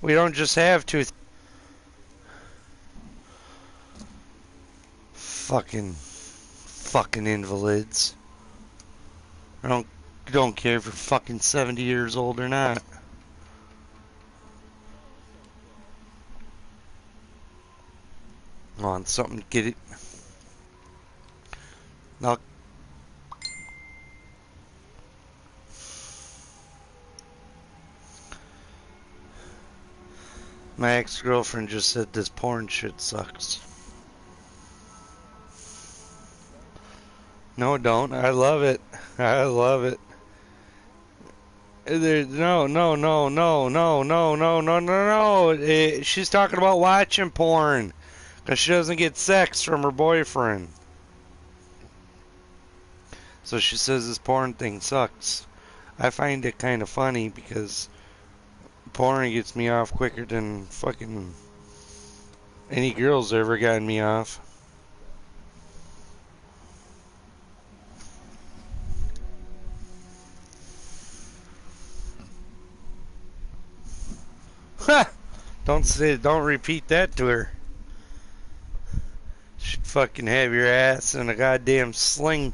We don't just have two. Fucking invalids. I don't care if you're fucking 70 years old or not. On something, get it. Now, my ex-girlfriend just said this porn shit sucks. No, don't. I love it. I love it. No, no, no, no, no, no, no, no, no, no. She's talking about watching porn because she doesn't get sex from her boyfriend. So she says this porn thing sucks. I find it kind of funny because porn gets me off quicker than fucking any girl's ever gotten me off. Ha! Don't repeat that to her. She'd fucking have your ass in a goddamn sling.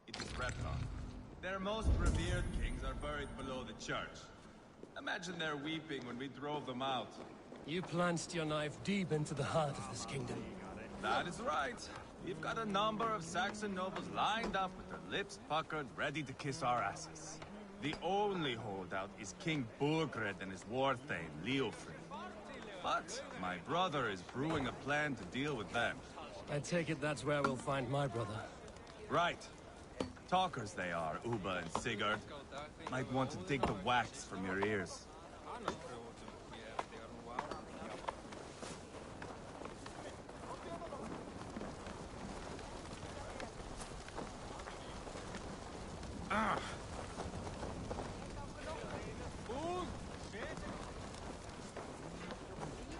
It is Repton. Their most revered kings are buried below the church. Imagine their weeping when we drove them out. You plunged your knife deep into the heart of this kingdom. That is right. We've got a number of Saxon nobles lined up with their lips puckered, ready to kiss our asses. The only holdout is King Burgred and his war thane, Leofrid. But my brother is brewing a plan to deal with them. I take it that's where we'll find my brother. Right. Talkers they are, Uba and Sigurd. Might want to dig the wax from your ears.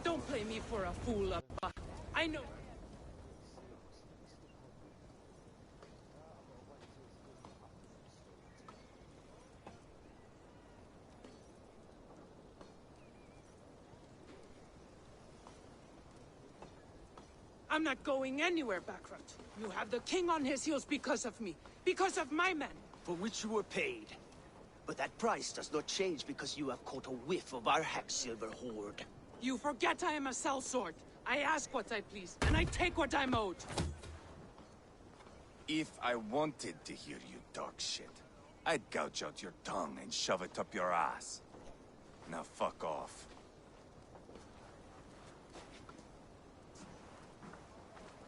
Don't play me for a fool, I know. I'm not going anywhere, Backrot. You have the king on his heels because of me. Because of my men. For which you were paid. But that price does not change because you have caught a whiff of our Hacksilver hoard. You forget I am a sellsword. I ask what I please, and I take what I'm owed. If I wanted to hear you talk shit, I'd gouge out your tongue and shove it up your ass. Now fuck off.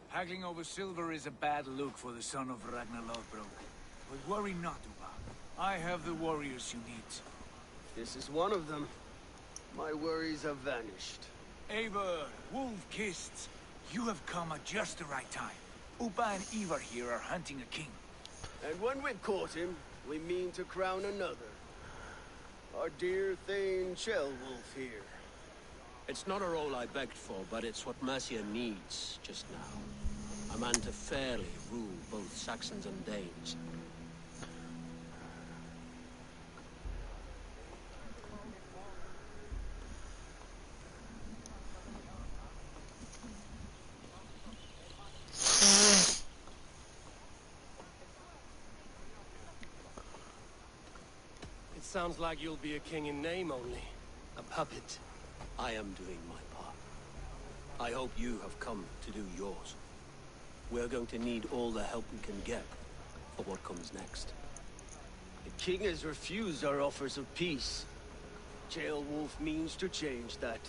Haggling over silver is a bad look for the son of Ragnar Lothbrok. But worry not, Uba. I have the warriors you need. This is one of them. My worries have vanished. Eivor, Wolf-Kissed, you have come at just the right time. Uba and Ivar here are hunting a king. And when we've caught him, we mean to crown another. Our dear Thane Chelwolf here. It's not a role I begged for, but it's what Mercia needs just now. a man to fairly rule both Saxons and Danes. It sounds like you'll be a king in name only. A puppet. I am doing my part. I hope you have come to do yours. We're going to need all the help we can get for what comes next. The king has refused our offers of peace. Ceolwulf means to change that.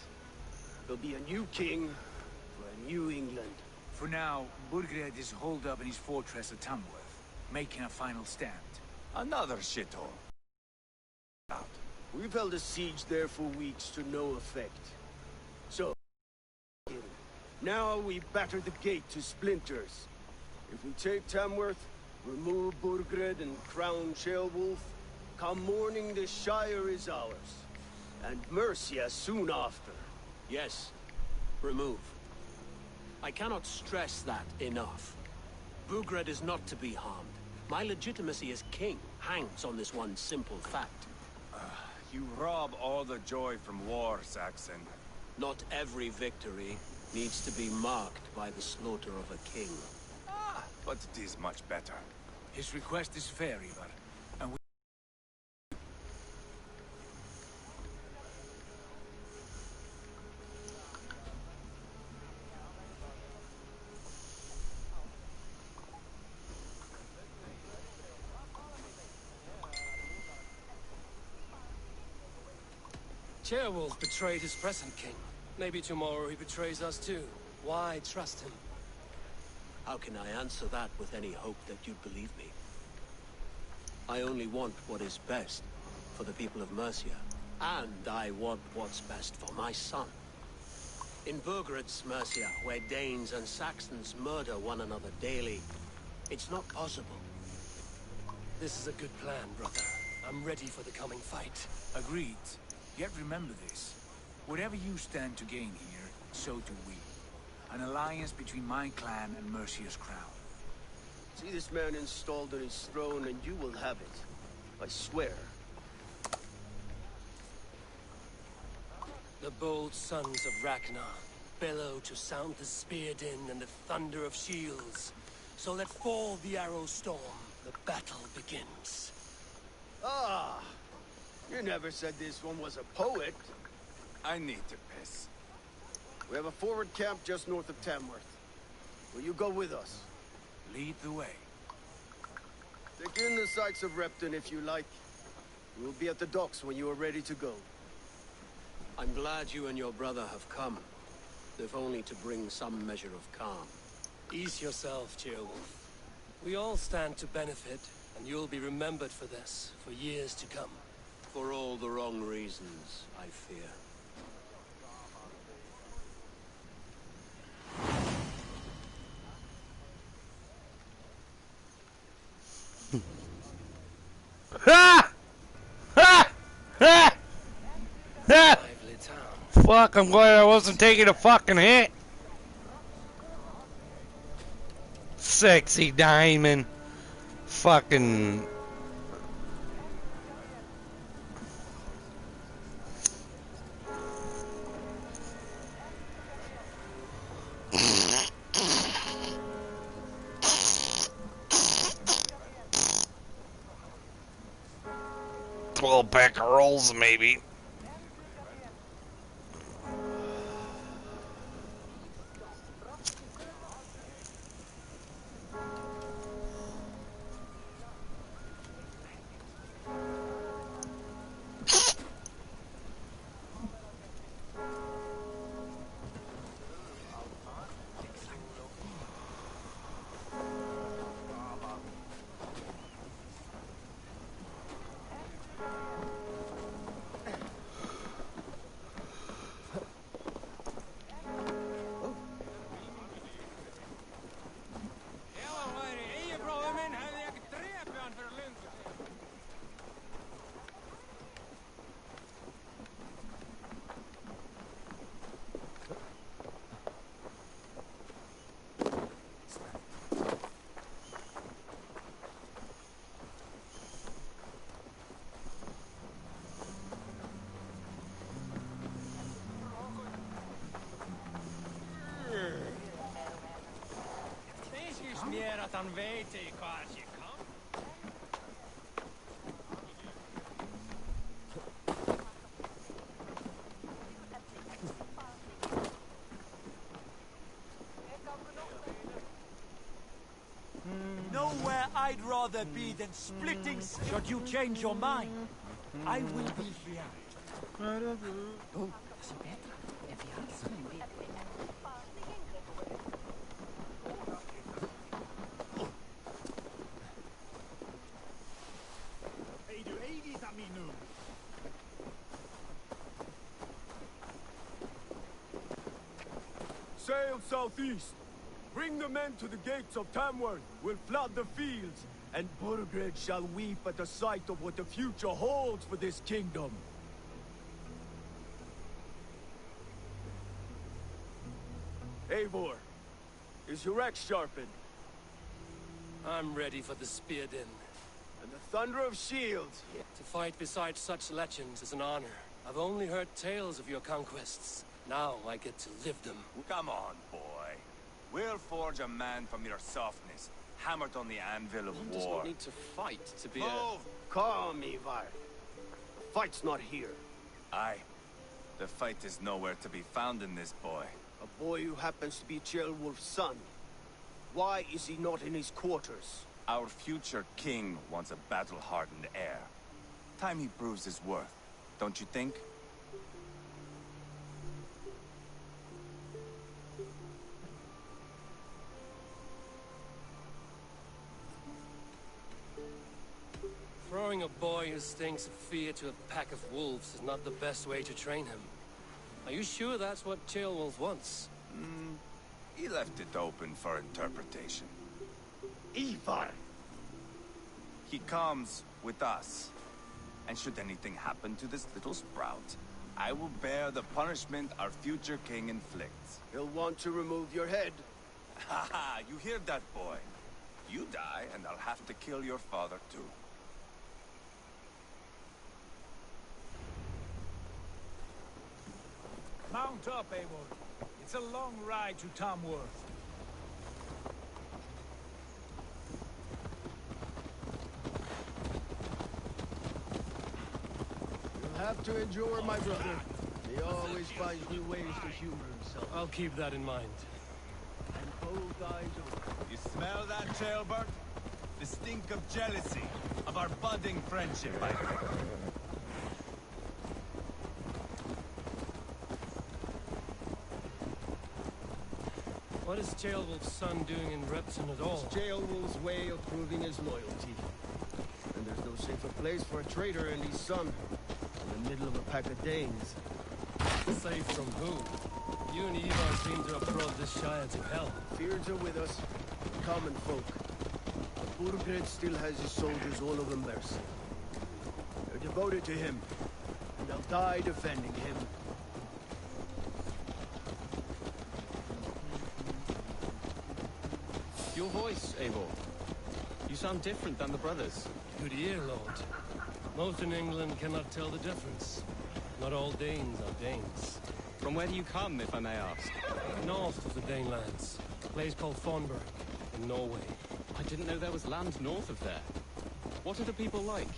There'll be a new king for a new England. For now, Burgred is holed up in his fortress at Tamworth, making a final stand. Another shithole. We've held a siege there for weeks to no effect. So, now we batter the gate to splinters. If we take Tamworth, remove Burgred and crown Ceolwulf, come morning the Shire is ours. And Mercia soon after. Yes, remove. I cannot stress that enough. Burgred is not to be harmed. My legitimacy as king hangs on this one simple fact. You rob all the joy from war, Saxon. Not every victory needs to be marked by the slaughter of a king. But it is much better. His request is fair, Ivar, and we... Ceolwulf betrayed his present king. Maybe tomorrow he betrays us too. Why trust him? How can I answer that with any hope that you'd believe me? I only want what is best for the people of Mercia. And I want what's best for my son. In Burgred's Mercia, where Danes and Saxons murder one another daily, it's not possible. This is a good plan, brother. I'm ready for the coming fight. Agreed. Yet remember this. Whatever you stand to gain here, so do we. An alliance between my clan and Mercia's crown. See this man installed on his throne and you will have it. I swear. The bold sons of Ragnar bellow to sound the spear din and the thunder of shields. So let fall the arrow storm. The battle begins. Ah! You never said this one was a poet. I need to piss. We have a forward camp just north of Tamworth. Will you go with us? Lead the way. Take in the sights of Repton if you like. We'll be at the docks when you are ready to go. I'm glad you and your brother have come, if only to bring some measure of calm. Ease yourself, Ceolwulf. We all stand to benefit, and you'll be remembered for this, for years to come. For all the wrong reasons, I fear. Ha! Ha! Ha! Ha! Lively town. Fuck, I'm glad I wasn't taking a fucking hit. Sexy diamond. Fucking. A little pack of rolls, maybe. ger att han vet i kanske kan. Nowhere I'd rather be than splitting. Should you change your mind, I will be here. Sail southeast. Bring the men to the gates of Tamworth. We'll flood the fields, and Burgred shall weep at the sight of what the future holds for this kingdom. Eivor, is your axe sharpened? I'm ready for the spear din. And the thunder of shields? To fight beside such legends is an honor. I've only heard tales of your conquests. Now I get to live them. Come on, boy. We'll forge a man from your softness, hammered on the anvil of One war. does not need to fight to be Move! Calm, Ivar. The fight's not here. Aye. The fight is nowhere to be found in this boy. A boy who happens to be Ceolwulf's son. Why is he not in his quarters? Our future king wants a battle-hardened heir. Time he proves his worth, don't you think? Throwing a boy who stinks of fear to a pack of wolves is not the best way to train him. Are you sure that's what Ceolwulf wants? He left it open for interpretation. Ivar! He comes with us. And should anything happen to this little sprout, I will bear the punishment our future king inflicts. He'll want to remove your head. Ha ha! You hear that, boy? You die, and I'll have to kill your father, too. Mount up, Eivor. It's a long ride to Tamworth. You'll have to endure, my brother. He always finds new ways to humor himself. I'll keep that in mind. And both eyes open. You smell that, Jailbird? The stink of jealousy, of our budding friendship, I think. What is Ceolwulf's son doing in Repton at all? It's Ceolwulf's way of proving his loyalty. And there's no safer place for a traitor and his son. In the middle of a pack of Danes. Safe from who? You and Ivar seem to have brought this Shire to hell. Fears are with us, common folk. Burgred still has his soldiers all over Mercia. They're devoted to him, and they'll die defending him. Your voice, Eivor. You sound different than the brothers. Good ear, Lord. Most in England cannot tell the difference. Not all Danes are Danes. From where do you come, if I may ask? North of the Danelands, a place called Thornburg, in Norway. I didn't know there was land north of there. What are the people like?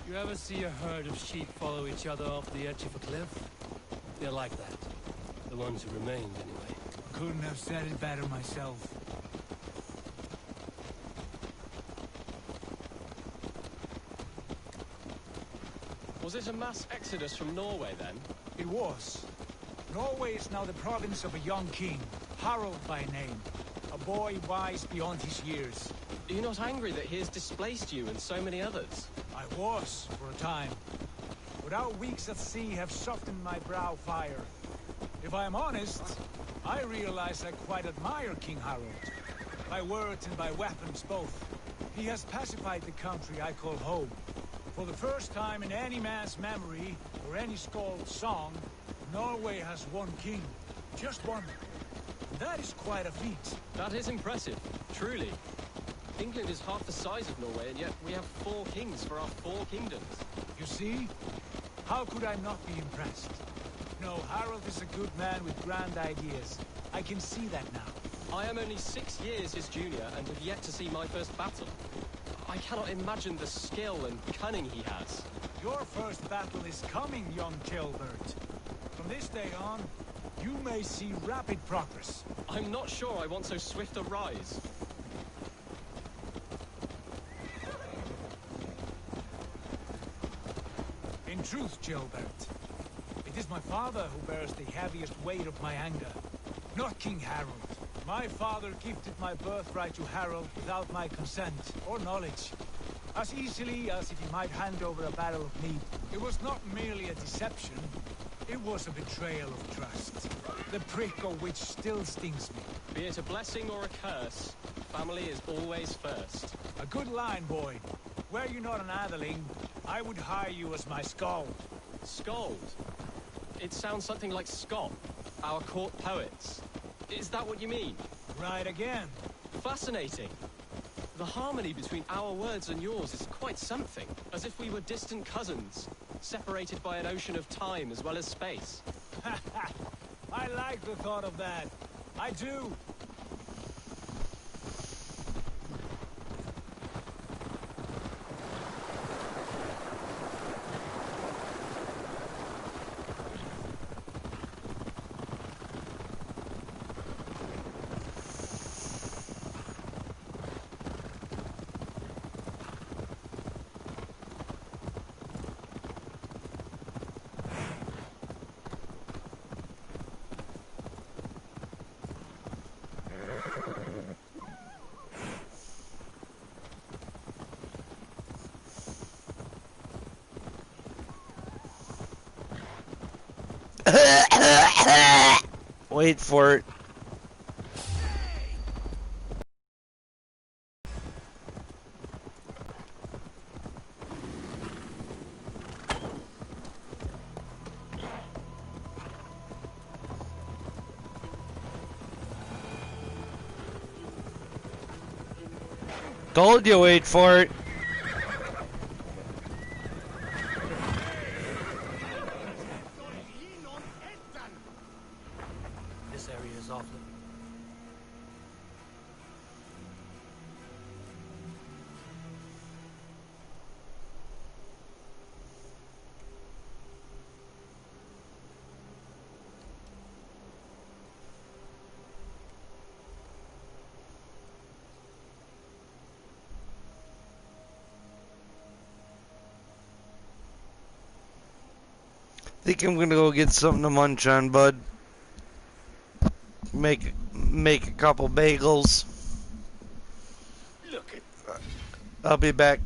You ever see a herd of sheep follow each other off the edge of a cliff? They're like that. The ones who remained, anyway. Couldn't have said it better myself. Was it a mass exodus from Norway, then? It was. Norway is now the province of a young king, Harald by name. A boy wise beyond his years. Are you not angry that he has displaced you and so many others? I was, for a time. But our weeks at sea have softened my brow fire. If I am honest, I realize I quite admire King Harald. By words and by weapons both. He has pacified the country I call home. For the first time in any man's memory, or any skald's song, Norway has one king. Just one. That is quite a feat. That is impressive, truly. England is half the size of Norway, and yet we have 4 kings for our 4 kingdoms. You see? How could I not be impressed? No, Harald is a good man with grand ideas. I can see that now. I am only 6 years his junior and have yet to see my first battle. I cannot imagine the skill and cunning he has. Your first battle is coming, young Gilbert. From this day on, you may see rapid progress. I'm not sure I want so swift a rise. In truth, Gilbert, it is my father who bears the heaviest weight of my anger, not King Harold. My father gifted my birthright to Harold without my consent or knowledge, as easily as if he might hand over a barrel of meat. It was not merely a deception, it was a betrayal of trust. The prick of which still stings me. Be it a blessing or a curse, family is always first. A good line, boy. Were you not an atheling, I would hire you as my skald. Skald? It sounds something like Scott, our court poets. Is that what you mean? Right again. Fascinating. The harmony between our words and yours is quite something. As if we were distant cousins, separated by an ocean of time as well as space. I like the thought of that. I do. Wait for it. Told you, wait for it. This area is off limits. Think I'm gonna go get something to munch on, bud. Make a couple bagels. Look at I'll be back.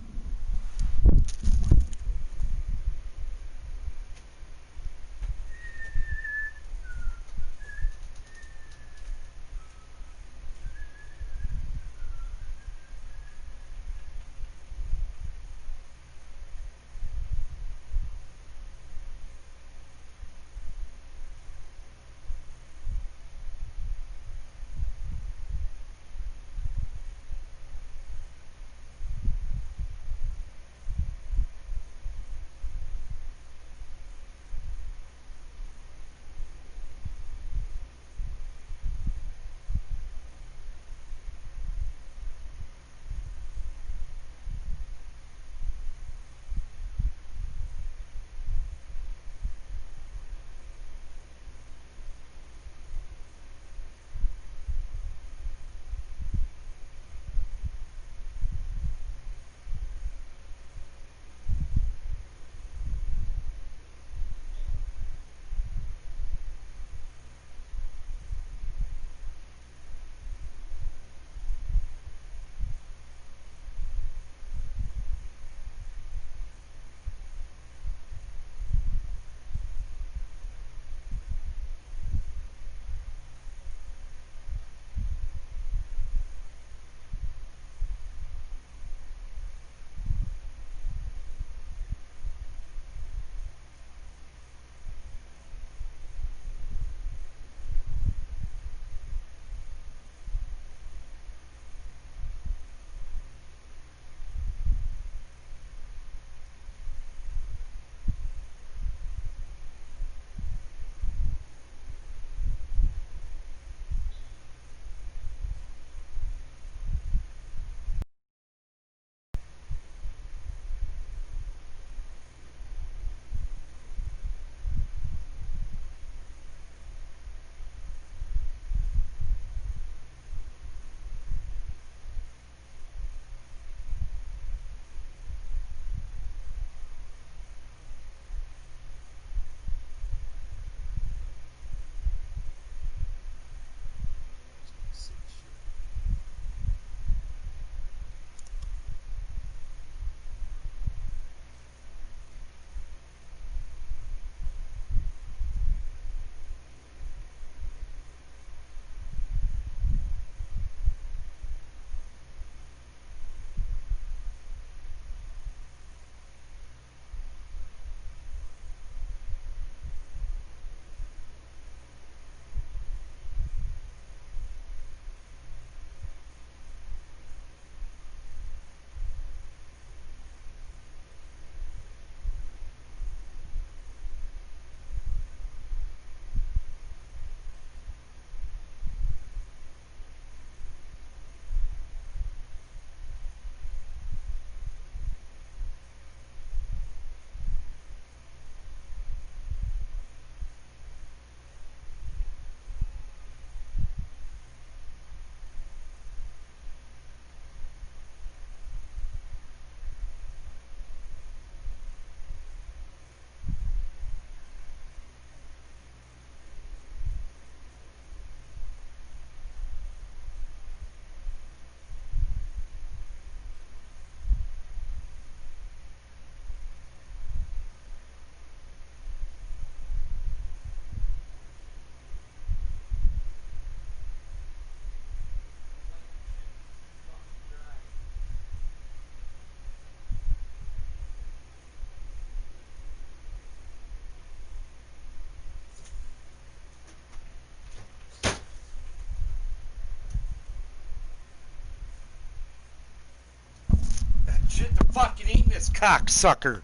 shit to fucking eat this cocksucker.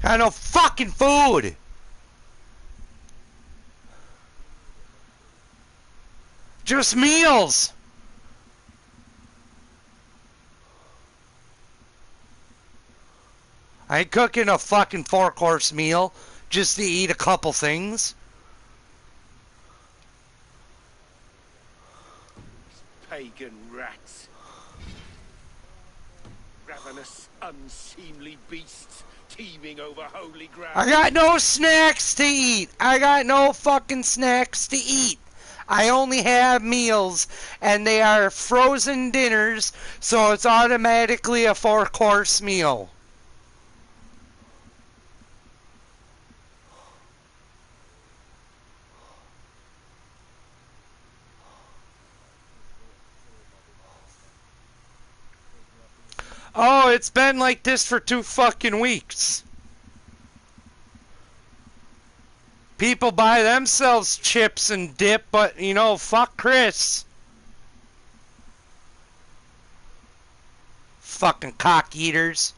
Got no fucking food. Just meals. I ain't cooking a fucking 4-course meal just to eat a couple things. Pagan rats. Ravenous, unseemly beasts teeming over holy ground. I got no snacks to eat. I got no fucking snacks to eat. I only have meals, and they are frozen dinners, so it's automatically a 4-course meal. Oh, it's been like this for 2 fucking weeks. People buy themselves chips and dip, but, you know, fuck Chris. Fucking cock eaters.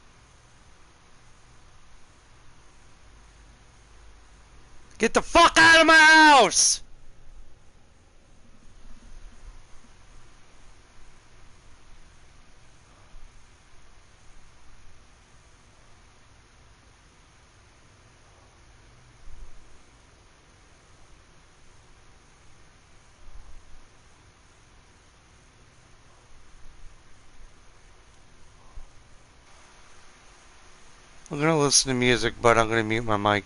Get the fuck out of my house! I'm gonna listen to music, but I'm gonna mute my mic.